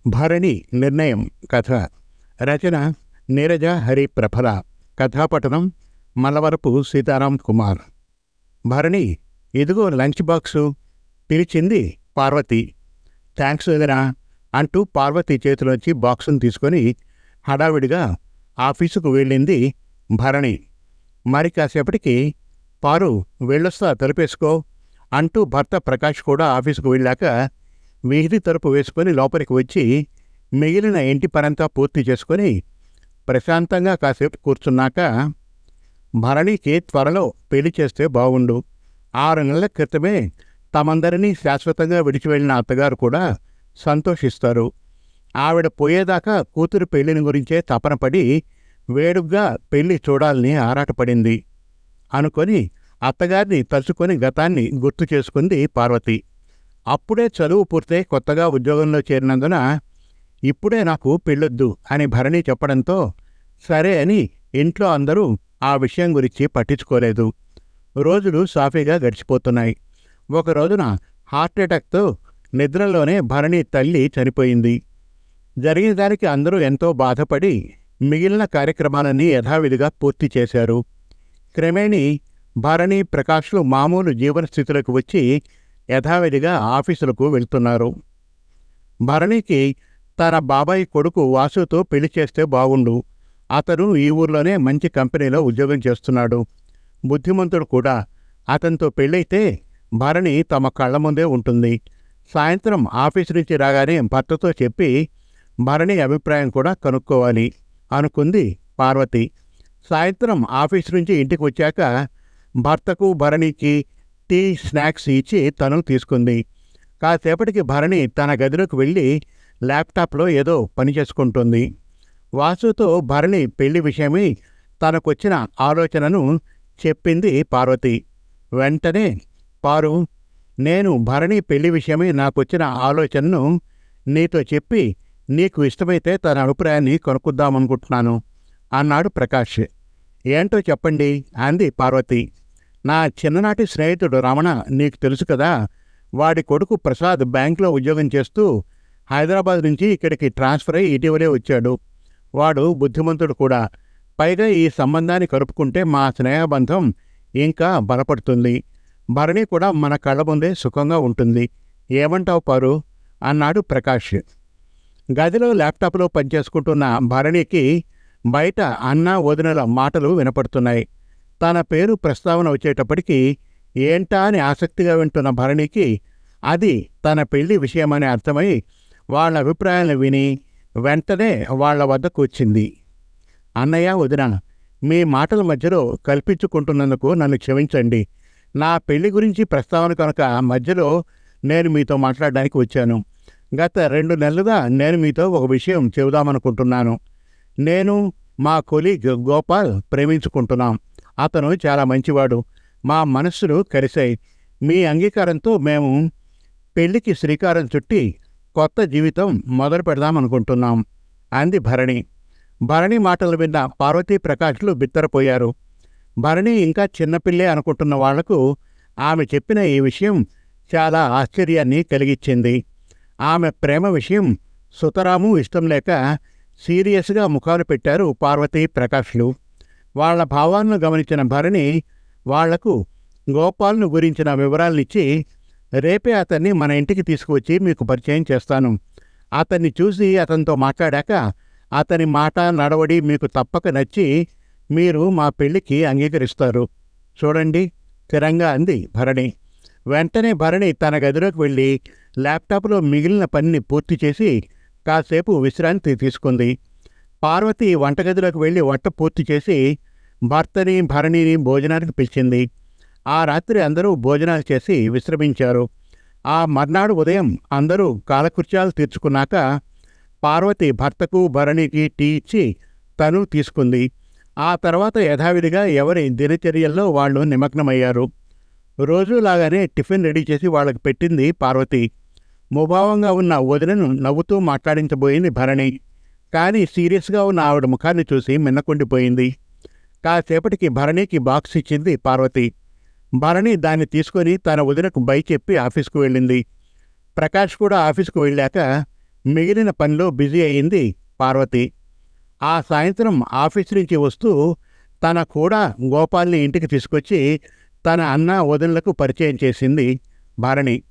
భరణి నిర్ణయం కథ. రచన నీరజ హరి ప్రఫల. కథాపఠనం మల్లవరపు సీతారాం కుమార్. భరణి, ఇదిగో లంచ్ బాక్సు పిలిచింది పార్వతి. థ్యాంక్స్ వదినా అంటూ పార్వతి చేతిలోంచి బాక్సును తీసుకొని హడావిడిగా ఆఫీసుకు వెళ్ళింది భరణి. మరి కాసేపటికి పారు వెళ్ళొస్తా, తలుపేసుకో అంటూ భర్త ప్రకాష్ కూడా ఆఫీసుకు వెళ్ళాక వీధి తలుపు వేసుకొని లోపలికి వచ్చి మిగిలిన ఇంటి పనంతా పూర్తి చేసుకొని ప్రశాంతంగా కాసేపు కూర్చున్నాక, భరణికి త్వరలో పెళ్లి చేస్తే బాగుండు. 6 నెలల క్రితమే తమందరినీ శాశ్వతంగా విడిచి వెళ్ళిన అత్తగారు కూడా సంతోషిస్తారు. ఆవిడ పోయేదాకా కూతురు పెళ్లిని గురించే తపనపడి వేడుగ్గా పెళ్లి చూడాలని ఆరాటపడింది అనుకొని అత్తగారిని తలుచుకొని గతాన్ని గుర్తు చేసుకుంది పార్వతి. అప్పుడే చదువు పూర్తయి కొత్తగా ఉద్యోగంలో చేరినందున ఇప్పుడే నాకు పెళ్ళొద్దు అని భరణి చెప్పడంతో సరే అని ఇంట్లో అందరూ ఆ విషయం గురించి పట్టించుకోలేదు. రోజులు సాఫీగా గడిచిపోతున్నాయి. ఒక రోజున హార్ట్అటాక్తో నిద్రలోనే భరణి తల్లి చనిపోయింది. జరిగిన దానికి అందరూ ఎంతో బాధపడి మిగిలిన కార్యక్రమాలన్నీ యథావిధిగా పూర్తి చేశారు. క్రమేణీ భరణి, ప్రకాష్లు మామూలు జీవన స్థితులకు వచ్చి యథావిధిగా ఆఫీసులకు వెళ్తున్నారు. భరణికి తన బాబాయ్ కొడుకు వాసుతో పెళ్లి చేస్తే బాగుండు. అతను ఈ ఊర్లోనే మంచి కంపెనీలో ఉద్యోగం చేస్తున్నాడు. బుద్ధిమంతుడు కూడా. అతనితో పెళ్ళైతే భరణి తమ కళ్ల ముందే ఉంటుంది. సాయంత్రం ఆఫీసు నుంచి రాగానే భర్తతో చెప్పి భరణి అభిప్రాయం కూడా కనుక్కోవాలి అనుకుంది పార్వతి. సాయంత్రం ఆఫీసు నుంచి ఇంటికి వచ్చాక భర్తకు భరణికి టీ, స్నాక్స్ ఇచ్చి తను తీసుకుంది. కాసేపటికి భరణి తన గదిలోకి వెళ్ళి ల్యాప్టాప్లో ఏదో పని చేసుకుంటుంది. వాసుతో భరణి పెళ్లి విషయమై తనకొచ్చిన ఆలోచనను చెప్పింది పార్వతి. వెంటనే, పారు, నేను భరణి పెళ్లి విషయమై నాకొచ్చిన ఆలోచనను నీతో చెప్పి నీకు ఇష్టమైతే తన అభిప్రాయాన్ని కనుక్కుందామనుకుంటున్నాను అన్నాడు ప్రకాష్. ఏంటో చెప్పండి అంది పార్వతి. నా చిన్ననాటి స్నేహితుడు రమణ నీకు తెలుసు కదా. వాడి కొడుకు ప్రసాద్ బ్యాంకులో ఉద్యోగం చేస్తూ హైదరాబాద్ నుంచి ఇక్కడికి ట్రాన్స్ఫర్ అయ్యి ఇటీవలే వచ్చాడు. వాడు బుద్ధిమంతుడు కూడా. పైగా ఈ సంబంధాన్ని కలుపుకుంటే మా స్నేహబంధం ఇంకా బలపడుతుంది. భరణి కూడా మన కళ్ళ ముందే సుఖంగా ఉంటుంది. ఏమంటావు పారు అన్నాడు ప్రకాష్. గదిలో ల్యాప్టాప్లో పనిచేసుకుంటున్న భరణికి బయట అన్న వదినల మాటలు వినపడుతున్నాయి. తన పేరు ప్రస్తావన వచ్చేటప్పటికీ ఏంటా అని ఆసక్తిగా వింటున్న భరణికి అది తన పెళ్లి విషయమని అర్థమై వాళ్ళ అభిప్రాయాలను విని వెంటనే వాళ్ల వద్దకు వచ్చింది. అన్నయ్య, వదిన, మీ మాటల మధ్యలో కల్పించుకుంటున్నందుకు నన్ను క్షమించండి. నా పెళ్లి గురించి ప్రస్తావన కనుక మధ్యలో నేను మీతో మాట్లాడడానికి వచ్చాను. గత 2 నెలలుగా నేను మీతో ఒక విషయం చెబుదామనుకుంటున్నాను. నేను మా కొలీగ్ గోపాల్ ప్రేమించుకుంటున్నాం. అతను చాలా మంచివాడు. మా మనస్సులు కలిశాయి. మీ అంగీకారంతో మేము పెళ్లికి శ్రీకారం చుట్టి కొత్త జీవితం మొదలు పెడదామనుకుంటున్నాం అంది భరణి. భరణి మాటలు విన్న పార్వతీ, ప్రకాష్లు బిత్తరపోయారు. భరణి ఇంకా చిన్నపిల్లే అనుకుంటున్న వాళ్లకు ఆమె చెప్పిన ఈ విషయం చాలా ఆశ్చర్యాన్ని కలిగించింది. ఆమె ప్రేమ విషయం సుతరాము ఇష్టం లేక సీరియస్గా ముఖాలు పెట్టారు పార్వతీ, ప్రకాష్లు. వాళ్ల భావాలను గమనించిన భరణి వాళ్లకు గోపాల్ను గురించిన వివరాలనిచ్చి, రేపే అతన్ని మన ఇంటికి తీసుకువచ్చి మీకు పరిచయం చేస్తాను. అతన్ని చూసి అతనితో మాట్లాడాక అతని మాట, నడవడి మీకు తప్పక నచ్చి మీరు మా పెళ్లికి అంగీకరిస్తారు. చూడండి స్థిరంగా అంది భరణి. వెంటనే భరణి తన గదిలోకి వెళ్ళి ల్యాప్టాప్లో మిగిలిన పనిని పూర్తి చేసి కాసేపు విశ్రాంతి తీసుకుంది. పార్వతి వంటగదిలోకి వెళ్ళి వంట పూర్తి చేసి భర్తని, భరణిని భోజనానికి పిలిచింది. ఆ రాత్రి అందరూ భోజనాలు చేసి విశ్రమించారు. ఆ మర్నాడు ఉదయం అందరూ కాలకృత్యాలు తీర్చుకున్నాక పార్వతి భర్తకు, భరణికి టీ ఇచ్చి తను తీసుకుంది. ఆ తర్వాత యథావిధిగా ఎవరి దినచర్యల్లో వాళ్ళు నిమగ్నమయ్యారు. రోజులాగానే టిఫిన్ రెడీ చేసి వాళ్ళకి పెట్టింది పార్వతి. ముభావంగా ఉన్న వదినను నవ్వుతూ మాట్లాడించబోయింది భరణి. కానీ సీరియస్గా ఉన్న ఆవిడ ముఖాన్ని చూసి మిన్నకుండిపోయింది. కాసేపటికి భరణికి బాక్స్ ఇచ్చింది పార్వతి. భరణి దాన్ని తీసుకొని తన వదినకు బై చెప్పి ఆఫీస్కు వెళ్ళింది. ప్రకాష్ కూడా ఆఫీస్కు వెళ్ళాక మిగిలిన పనిలో బిజీ అయింది పార్వతి. ఆ సాయంత్రం ఆఫీస్ నుంచి వస్తూ తన కూడా గోపాల్ని ఇంటికి తీసుకొచ్చి తన అన్న వదినలకు పరిచయం చేసింది భరణి.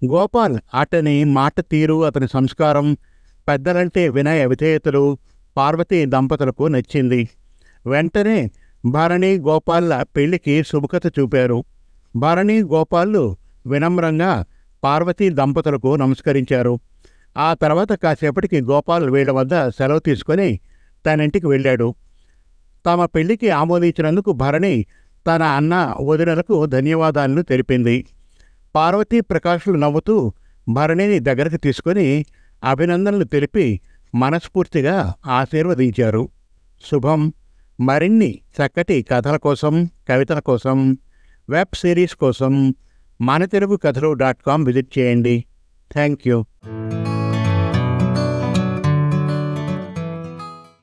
గోపాల్ అతని మాట తీరు, అతని సంస్కారం, పెద్దలంటే వినయ విధేయతలు పార్వతీ దంపతులకు నచ్చింది. వెంటనే భరణి గోపాల్ల పెళ్లికి శుభకత చూపారు. భరణి గోపాల్లు వినమ్రంగా పార్వతీ దంపతులకు నమస్కరించారు. ఆ తర్వాత కాసేపటికి గోపాల్ వీళ్ళ వద్ద సెలవు తీసుకొని తన ఇంటికి వెళ్ళాడు. తమ పెళ్లికి ఆమోదించినందుకు భరణి తన అన్న వదినలకు ధన్యవాదాలను తెలిపింది. పార్వతీ ప్రకాష్లు నవ్వుతూ భరణిని దగ్గరకు తీసుకొని అభినందనలు తెలిపి మనస్ఫూర్తిగా ఆశీర్వదించారు. శుభం. మరిన్ని చక్కటి కథల కోసం, కవితల కోసం, వెబ్ సిరీస్ కోసం మనతెలుగుకథలు.com విజిట్ చేయండి. Thank you.